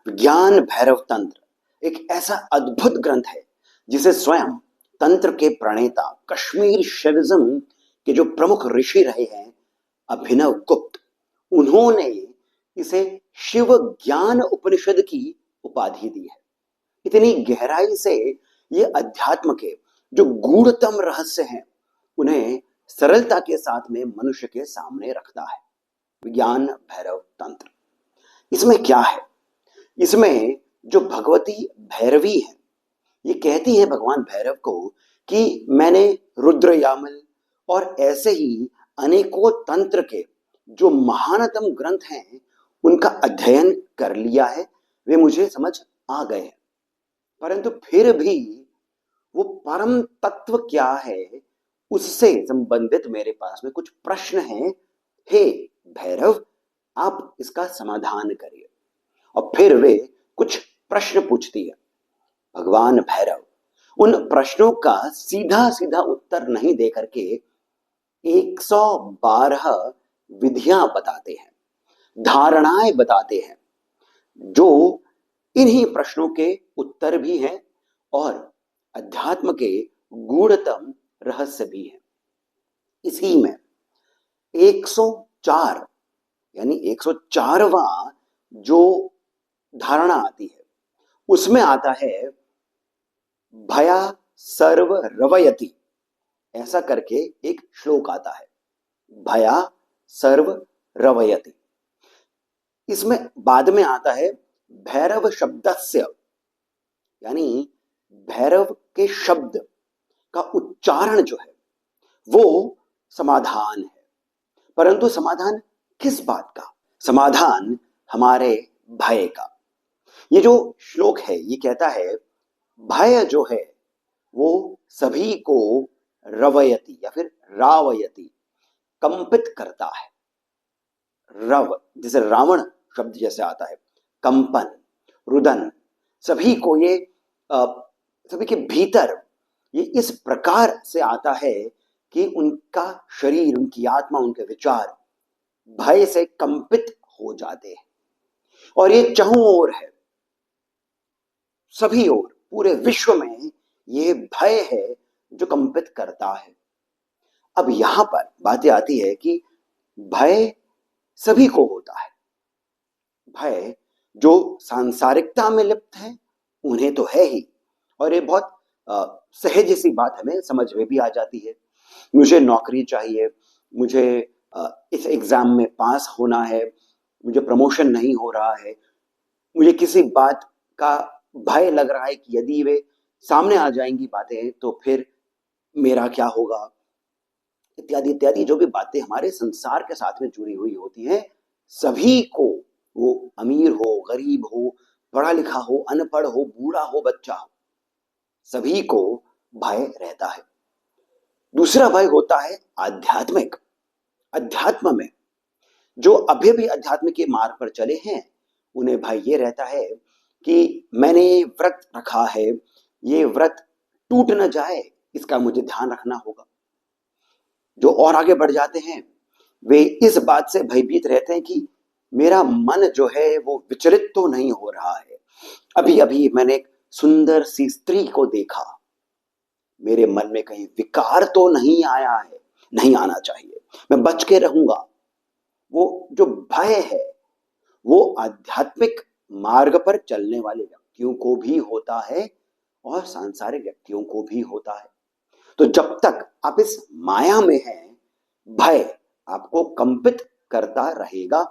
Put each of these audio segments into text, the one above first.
ज्ञान भैरव तंत्र एक ऐसा अद्भुत ग्रंथ है जिसे स्वयं तंत्र के प्रणेता कश्मीर शैविज्म के जो प्रमुख ऋषि रहे हैं अभिनव गुप्त, उन्होंने इसे शिव ज्ञान उपनिषद की उपाधि दी है। इतनी गहराई से ये अध्यात्म के जो गूढ़तम रहस्य हैं उन्हें सरलता के साथ में मनुष्य के सामने रखता है। विज्ञान भैरव तंत्र, इसमें क्या है? इसमें जो भगवती भैरवी है, ये कहती है भगवान भैरव को कि मैंने रुद्र यामल और ऐसे ही अनेकों तंत्र के जो महानतम ग्रंथ हैं उनका अध्ययन कर लिया है, वे मुझे समझ आ गए हैं, परंतु फिर भी वो परम तत्व क्या है उससे संबंधित मेरे पास में कुछ प्रश्न हैं। हे भैरव, आप इसका समाधान करिए। और फिर वे कुछ प्रश्न पूछती है। भगवान भैरव उन प्रश्नों का सीधा सीधा उत्तर नहीं दे करके 112 विधियां बताते हैं, धारणाएं बताते हैं, जो इन्हीं प्रश्नों के उत्तर भी हैं और अध्यात्म के गूढ़तम रहस्य भी हैं। इसी में 104 यानी 104वां जो धारणा आती है उसमें आता है भया सर्व रवयति, ऐसा करके एक श्लोक आता है, भया सर्व रवयति। इसमें बाद में आता है भैरव शब्दस्य, यानी भैरव के शब्द का उच्चारण जो है वो समाधान है। परंतु समाधान किस बात का? समाधान हमारे भय का। ये जो श्लोक है ये कहता है भय जो है वो सभी को रवयति या फिर रावयति, कंपित करता है। रव जैसे रावण शब्द जैसे आता है, कंपन, रुदन, सभी को ये सभी के भीतर ये इस प्रकार से आता है कि उनका शरीर, उनकी आत्मा, उनके विचार भय से कंपित हो जाते हैं। और ये चहुं ओर है, सभी ओर, पूरे विश्व में ये भय है जो कंपित करता है। अब यहां पर बातें आती है कि भय सभी को होता है। भय जो सांसारिकता में लिप्त है उन्हें तो है ही, और ये बहुत सहज सी बात हमें समझ में भी आ जाती है। मुझे नौकरी चाहिए, मुझे इस एग्जाम में पास होना है, मुझे प्रमोशन नहीं हो रहा है, मुझे किसी बात का भय लग रहा है कि यदि वे सामने आ जाएंगी बातें तो फिर मेरा क्या होगा, इत्यादि इत्यादि जो भी बातें हमारे संसार के साथ में जुड़ी हुई होती हैं, सभी को, वो अमीर हो, गरीब हो, पढ़ा लिखा हो, अनपढ़ हो, बूढ़ा हो, बच्चा हो, सभी को भय रहता है। दूसरा भय होता है आध्यात्मिक। अध्यात्म में जो अभी भी अध्यात्म के मार्ग पर चले हैं उन्हें भय ये रहता है कि मैंने व्रत रखा है, ये व्रत टूट न जाए, इसका मुझे ध्यान रखना होगा। जो और आगे बढ़ जाते हैं वे इस बात से भयभीत रहते हैं कि मेरा मन जो है वो विचलित तो नहीं हो रहा है, अभी अभी मैंने एक सुंदर सी स्त्री को देखा, मेरे मन में कहीं विकार तो नहीं आया है, नहीं आना चाहिए, मैं बच के रहूंगा। वो जो भय है वो आध्यात्मिक मार्ग पर चलने वाले व्यक्तियों को भी होता है और सांसारिक व्यक्तियों को भी होता है। तो जब तक आप इस माया में हैं, भय आपको कंपित करता रहेगा।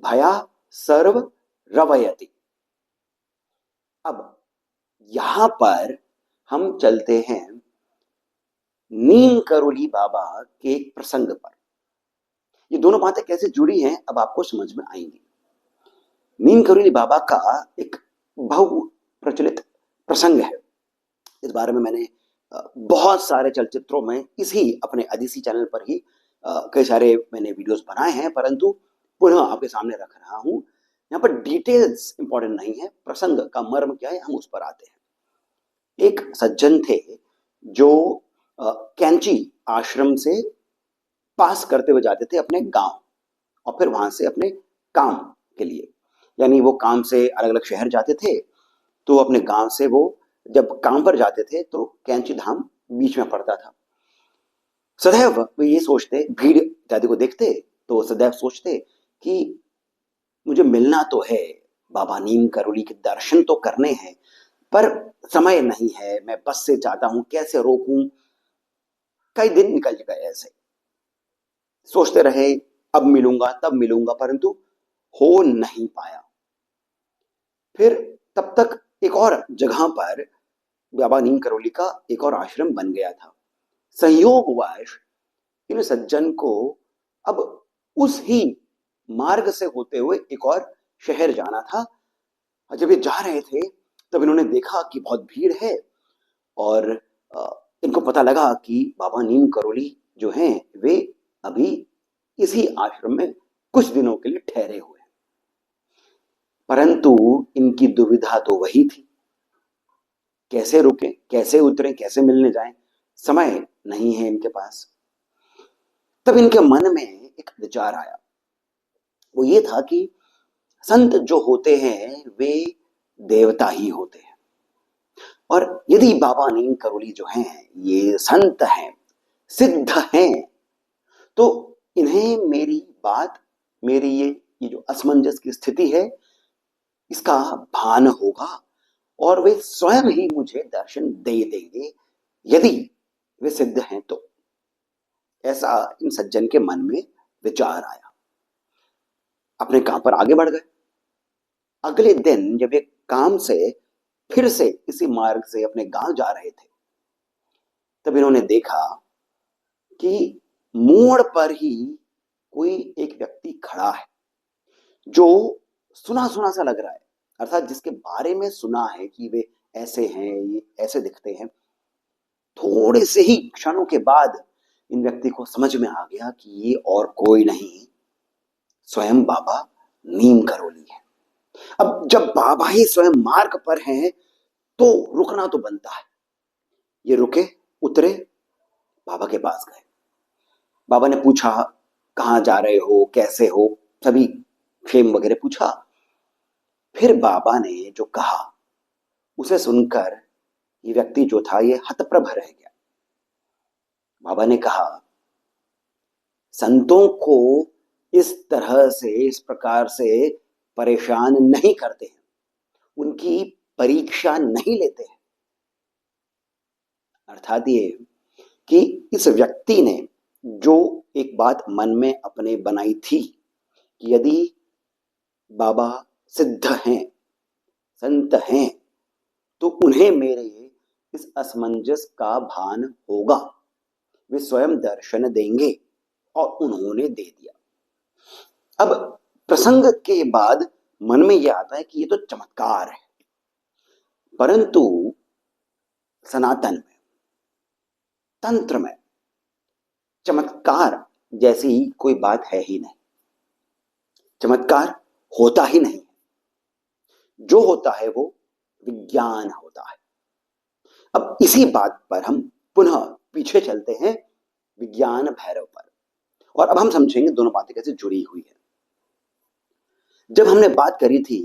भया सर्व रवयति। अब यहां पर हम चलते हैं नीम करोली बाबा के एक प्रसंग पर। ये दोनों बातें कैसे जुड़ी हैं अब आपको समझ में आएंगी। नीम करोली बाबा का एक बहु प्रचलित प्रसंग है। इस बारे में मैंने बहुत सारे चलचित्रों में इसी अपने अदिसी चैनल पर ही कई सारे मैंने वीडियोस बनाए हैं, परंतु पुनः आपके सामने रख रहा हूं। यहाँ पर डिटेल्स इंपॉर्टेंट नहीं है, प्रसंग का मर्म क्या है हम उस पर आते हैं। एक सज्जन थे जो कैंची आश्रम से पास करते हुए जाते थे अपने गांव और फिर वहां से अपने काम के लिए यानी वो काम से अलग अलग शहर जाते थे, तो अपने गांव से वो जब काम पर जाते थे तो कैंची धाम बीच में पड़ता था। सदैव वो ये सोचते, भीड़ इत्यादि को देखते तो सदैव सोचते कि मुझे मिलना तो है, बाबा नीम करोली के दर्शन तो करने हैं, पर समय नहीं है, मैं बस से जाता हूं, कैसे रोकूं। कई दिन निकल गए ऐसे, सोचते रहे अब मिलूंगा तब मिलूंगा, परंतु हो नहीं पाया। फिर तब तक एक और जगह पर बाबा नीम करोली का एक और आश्रम बन गया था। संयोगवश इन सज्जन को अब उस ही मार्ग से होते हुए एक और शहर जाना था। जब ये जा रहे थे तब इन्होंने देखा कि बहुत भीड़ है, और इनको पता लगा कि बाबा नीम करोली जो हैं वे अभी इसी आश्रम में कुछ दिनों के लिए ठहरे हुए हैं। परंतु इनकी दुविधा तो वही थी, कैसे रुके, कैसे उतरे, कैसे मिलने जाएं, समय नहीं है इनके पास। तब इनके मन में एक विचार आया, वो ये था कि संत जो होते हैं वे देवता ही होते हैं, और यदि बाबा नीम करोली जो हैं ये संत हैं, सिद्ध हैं, तो इन्हें मेरी बात, मेरी ये जो असमंजस की स्थिति है इसका भान होगा, और वे स्वयं ही मुझे दर्शन दे देंगे यदि वे सिद्ध हैं तो। ऐसा इन सज्जन के मन में विचार आया। अपने काम पर आगे बढ़ गए। अगले दिन जब ये काम से फिर से इसी मार्ग से अपने गांव जा रहे थे, तब इन्होंने देखा कि मोड़ पर ही कोई एक व्यक्ति खड़ा है जो सुना सुना सा लग रहा है, अर्थात जिसके बारे में सुना है कि वे ऐसे हैं, ये ऐसे दिखते हैं। थोड़े से ही क्षणों के बाद इन व्यक्ति को समझ में आ गया कि ये और कोई नहीं, स्वयं बाबा नीम करोली है। अब जब बाबा ही स्वयं मार्ग पर हैं तो रुकना तो बनता है। ये रुके, उतरे, बाबा के पास गए। बाबा ने पूछा कहाँ जा रहे हो, कैसे हो, सभी क्षेम वगैरह पूछा। फिर बाबा ने जो कहा उसे सुनकर ये व्यक्ति जो था ये हतप्रभ रह गया। बाबा ने कहा, संतों को इस तरह से, इस प्रकार से परेशान नहीं करते हैं, उनकी परीक्षा नहीं लेते हैं। अर्थात ये कि इस व्यक्ति ने जो एक बात मन में अपने बनाई थी कि यदि बाबा सिद्ध हैं, संत हैं, तो उन्हें मेरे इस असमंजस का भान होगा, वे स्वयं दर्शन देंगे, और उन्होंने दे दिया। अब प्रसंग के बाद मन में यह आता है कि ये तो चमत्कार है, परंतु सनातन में, तंत्र में चमत्कार जैसी कोई बात है ही नहीं। चमत्कार होता ही नहीं, जो होता है वो विज्ञान होता है। अब इसी बात पर हम पुनः पीछे चलते हैं, विज्ञान भैरव पर, और अब हम समझेंगे दोनों बातें कैसे जुड़ी हुई है। जब हमने बात करी थी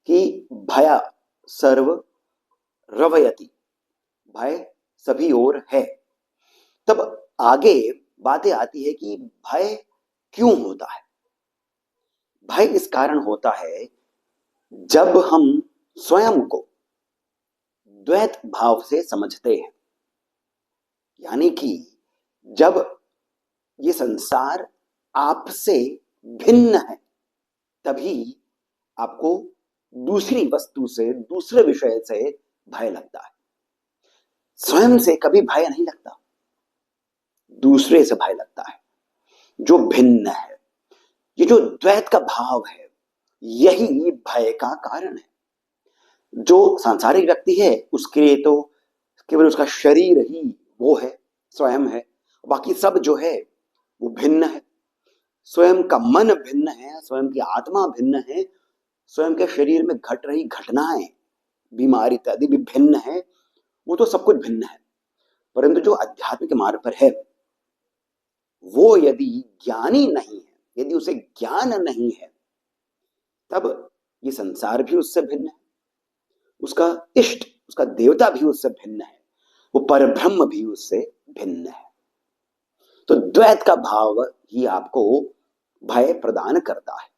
कि भया सर्व रवयति, भय सभी ओर है, तब आगे बातें आती है कि भय क्यों होता है। भय इस कारण होता है जब हम स्वयं को द्वैत भाव से समझते हैं, यानी कि जब ये संसार आपसे भिन्न है तभी आपको दूसरी वस्तु से, दूसरे विषय से भय लगता है। स्वयं से कभी भय नहीं लगता, दूसरे से भय लगता है जो भिन्न है। ये जो द्वैत का भाव है यही भय का कारण है। जो सांसारिक व्यक्ति है उसके लिए तो केवल उसका शरीर ही वो है, स्वयं है, बाकी सब जो है वो भिन्न है। स्वयं का मन भिन्न है, स्वयं की आत्मा भिन्न है, स्वयं के शरीर में घट रही घटनाएं, बीमारी इत्यादि भी भिन्न है, वो तो सब कुछ भिन्न है। परंतु जो आध्यात्मिक मार्ग पर है वो यदि ज्ञानी नहीं है, यदि उसे ज्ञान नहीं है, तब ये संसार भी उससे भिन्न है, उसका इष्ट, उसका देवता भी उससे भिन्न है, वो परब्रह्म भी उससे भिन्न है। तो द्वैत का भाव ही आपको भय प्रदान करता है।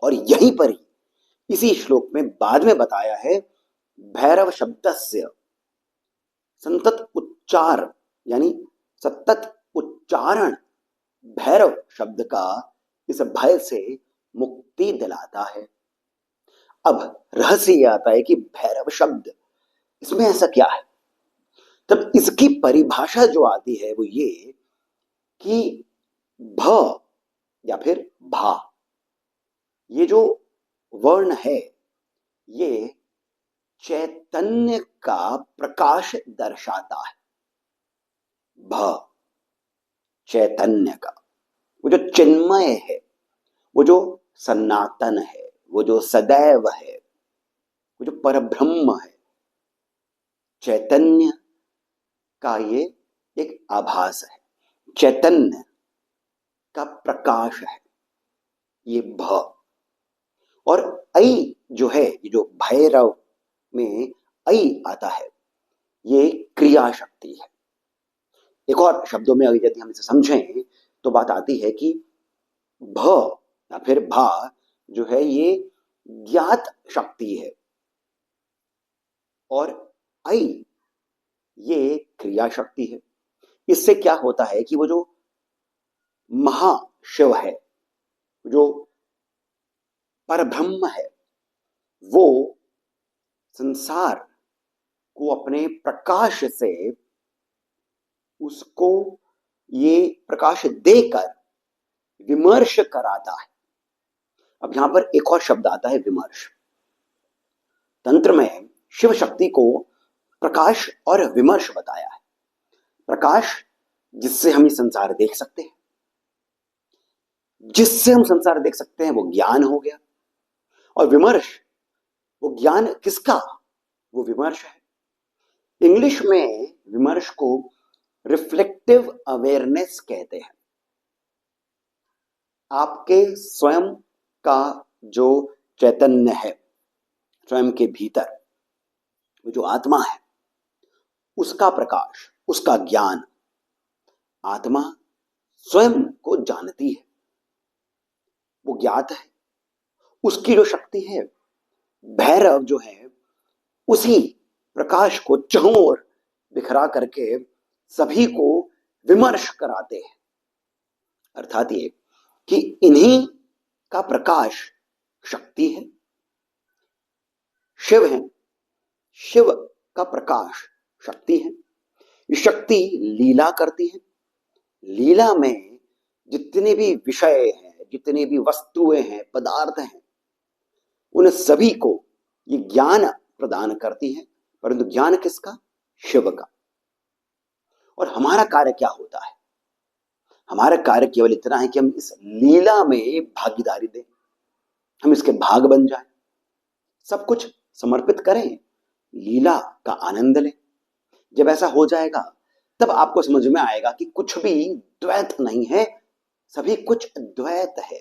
और यहीं पर ही इसी श्लोक में बाद में बताया है, भैरव शब्दस्य संतत उच्चार, यानी सतत उच्चारण भैरव शब्द का इस भय से मुक्ति दिलाता है। अब रहस्य यह आता है कि भैरव शब्द, इसमें ऐसा क्या है? तब इसकी परिभाषा जो आती है वो ये कि भ या फिर भा, ये जो वर्ण है ये चैतन्य का प्रकाश दर्शाता है। भ चैतन्य का, वो जो चिन्मय है, वो जो सनातन है, वो जो सदैव है, वो जो परब्रह्म है, चैतन्य का ये एक आभास है, चैतन्य का प्रकाश है ये भ। और ऐ जो है, ये जो भैरव में ऐ आता है, ये क्रिया शक्ति है। एक और शब्दों में अगर यदि हम इसे समझें तो बात आती है कि भ या फिर भा जो है ये ज्ञात शक्ति है, और ऐ ये क्रिया शक्ति है। इससे क्या होता है कि वो जो महाशिव है, जो परब्रह्म है, वो संसार को अपने प्रकाश से उसको ये प्रकाश देकर विमर्श कराता है। अब यहां पर एक और शब्द आता है, विमर्श। तंत्र में शिव शक्ति को प्रकाश और विमर्श बताया है। प्रकाश जिससे हम ये संसार देख सकते हैं, जिससे हम संसार देख सकते हैं वो ज्ञान हो गया, और विमर्श, वो ज्ञान किसका? वो विमर्श है। इंग्लिश में विमर्श को रिफ्लेक्टिव अवेयरनेस कहते हैं। आपके स्वयं का जो चैतन्य है, स्वयं के भीतर वो जो आत्मा है, उसका प्रकाश, उसका ज्ञान। आत्मा स्वयं को जानती है, वो ज्ञात है, उसकी जो शक्ति है, भैरव जो है उसी प्रकाश को चारों ओर बिखरा करके सभी को विमर्श कराते हैं। अर्थात ये कि इन्हीं का प्रकाश शक्ति है, शिव है, शिव का प्रकाश शक्ति है। ये शक्ति लीला करती है। लीला में जितने भी विषय हैं, जितने भी वस्तुएं हैं, पदार्थ हैं, उन सभी को ये ज्ञान प्रदान करती है, परंतु ज्ञान किसका? शिव का। और हमारा कार्य क्या होता है? हमारा कार्य केवल इतना है कि हम इस लीला में भागीदारी दें, हम इसके भाग बन जाएं, सब कुछ समर्पित करें, लीला का आनंद लें। जब ऐसा हो जाएगा तब आपको समझ में आएगा कि कुछ भी द्वैत नहीं है, सभी कुछ द्वैत है।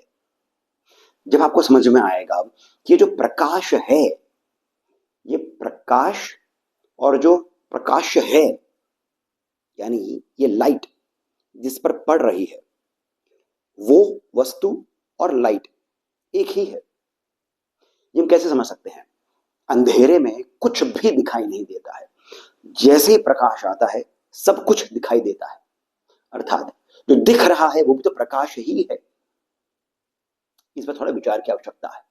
जब आपको समझ में आएगा कि ये जो प्रकाश है, ये प्रकाश और जो प्रकाश है, यानी ये लाइट जिस पर पड़ रही है, वो वस्तु और लाइट एक ही है। ये हम कैसे समझ सकते हैं? अंधेरे में कुछ भी दिखाई नहीं देता है, जैसे ही प्रकाश आता है सब कुछ दिखाई देता है। अर्थात जो दिख रहा है वो भी तो प्रकाश ही है। इस पर थोड़ा विचार की आवश्यकता है।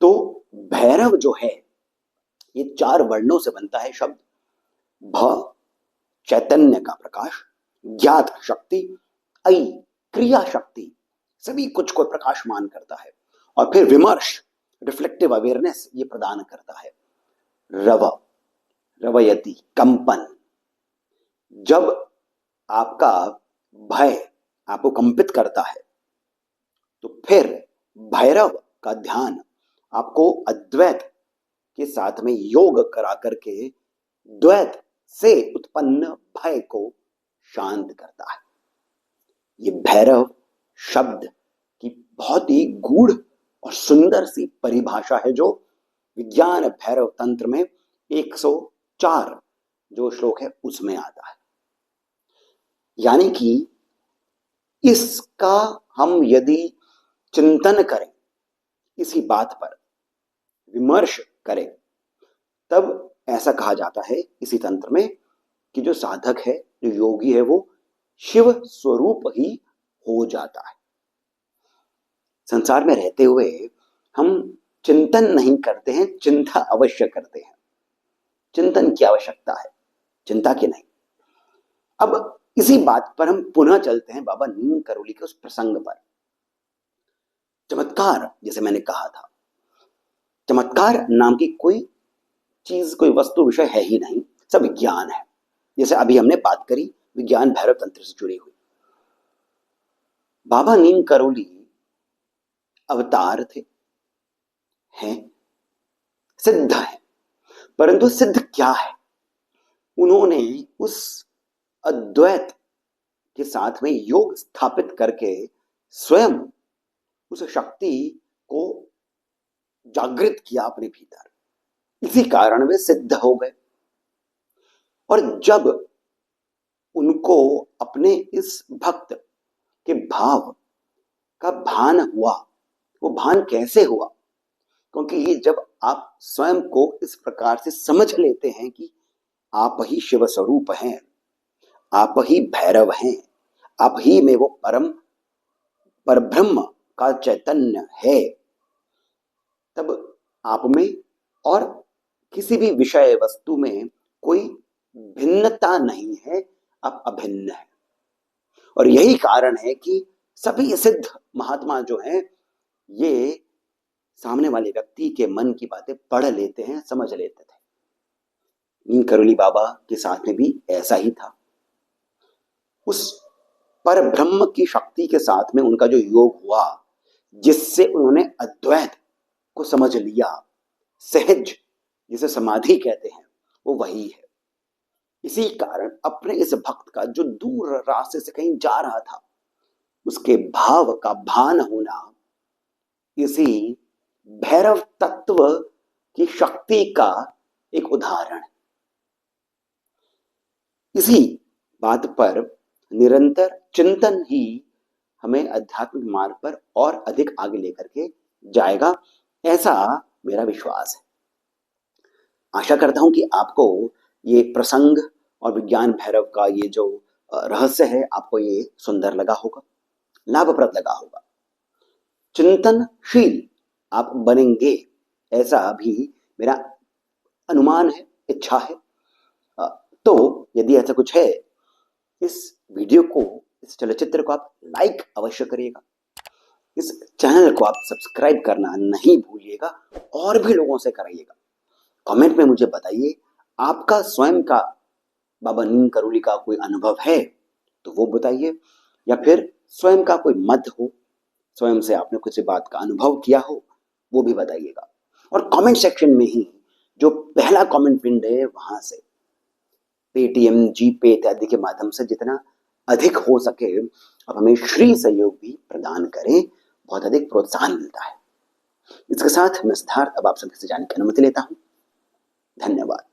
तो भैरव जो है ये 4 वर्णों से बनता है शब्द। भ चैतन्य का प्रकाश, ज्ञात शक्ति, ऐ क्रिया शक्ति, सभी कुछ को प्रकाशमान करता है, और फिर विमर्श, रिफ्लेक्टिव अवेयरनेस, ये प्रदान करता है। रव रवयति, कंपन। जब आपका भय आपको कंपित करता है तो फिर भैरव का ध्यान आपको अद्वैत के साथ में योग करा करके द्वैत से उत्पन्न भय को शांत करता है। ये भैरव शब्द की बहुत ही गूढ़ और सुंदर सी परिभाषा है जो विज्ञान भैरव तंत्र में 104 जो श्लोक है उसमें आता है। यानी कि इसका हम यदि चिंतन करें, इसी बात पर विमर्श करें, तब ऐसा कहा जाता है इसी तंत्र में कि जो साधक है, जो योगी है, वो शिव स्वरूप ही हो जाता है। संसार में रहते हुए हम चिंतन नहीं करते हैं, चिंता अवश्य करते हैं। चिंतन की आवश्यकता है, चिंता की नहीं। अब इसी बात पर हम पुनः चलते हैं बाबा नीम करोली के उस प्रसंग पर। चमत्कार, जैसे मैंने कहा था, चमत्कार नाम की कोई चीज, कोई वस्तु विषय है ही नहीं, सब विज्ञान है। जैसे अभी हमने बात करी विज्ञान भैरव तंत्र से जुड़ी हुई। बाबा नीम करोली अवतार थे, हैं, सिद्ध है, परंतु सिद्ध क्या है? उन्होंने उस अद्वैत के साथ में योग स्थापित करके स्वयं उस शक्ति को जागृत किया अपने भीतर। इसी कारण वे सिद्ध हो गए। और जब उनको अपने इस भक्त के भाव का भान हुआ, वो भान कैसे हुआ? क्योंकि जब आप स्वयं को इस प्रकार से समझ लेते हैं कि आप ही शिव स्वरूप हैं, आप ही भैरव हैं, आप ही में वो परब्रह्म का चैतन्य है, तब आप में और किसी भी विषय वस्तु में कोई भिन्नता नहीं है, आप अभिन्न है। और यही कारण है कि सभी सिद्ध महात्मा जो हैं, ये सामने वाले व्यक्ति के मन की बातें पढ़ लेते हैं, समझ लेते थे। नीम करोली बाबा के साथ में भी ऐसा ही था। उस पर ब्रह्म की शक्ति के साथ में उनका जो योग हुआ, जिससे उन्होंने अद्वैत को समझ लिया, सहज जिसे समाधि कहते हैं, वो वही है। इसी कारण अपने इस भक्त का जो दूर रास्ते से कहीं जा रहा था, उसके भाव का भान होना इसी भैरव तत्व की शक्ति का एक उदाहरण है। इसी बात पर निरंतर चिंतन ही हमें आध्यात्मिक मार्ग पर और अधिक आगे लेकर के जाएगा, ऐसा मेरा विश्वास है। आशा करता हूं कि आपको ये प्रसंग और विज्ञान भैरव का ये जो रहस्य है, आपको ये सुंदर लगा होगा, लाभप्रद लगा होगा। चिंतनशील आप बनेंगे, ऐसा भी मेरा अनुमान है, इच्छा है। तो यदि ऐसा कुछ है, इस वीडियो को, इस चलचित्र को आप लाइक अवश्य करिएगा। इस चैनल को आप सब्सक्राइब करना नहीं भूलिएगा और भी लोगों से कराइएगा। कमेंट में मुझे बताइए आपका स्वयं का बाबा नीम करोली का कोई अनुभव है तो वो बताइए, या फिर स्वयं का कोई मत हो, स्वयं से आपने किसी बात का अनुभव किया हो, वो भी बताइएगा। और कमेंट सेक्शन में ही जो पहला कमेंट पिन है, वहां से पेटीएम, जीपे इत्यादि के माध्यम से जितना अधिक हो सके अब हमें श्री सहयोग भी प्रदान करें, बहुत अधिक प्रोत्साहन मिलता है। इसके साथ मैं सिद्धार्थ अब आप सभी से जाने की अनुमति लेता हूं। धन्यवाद।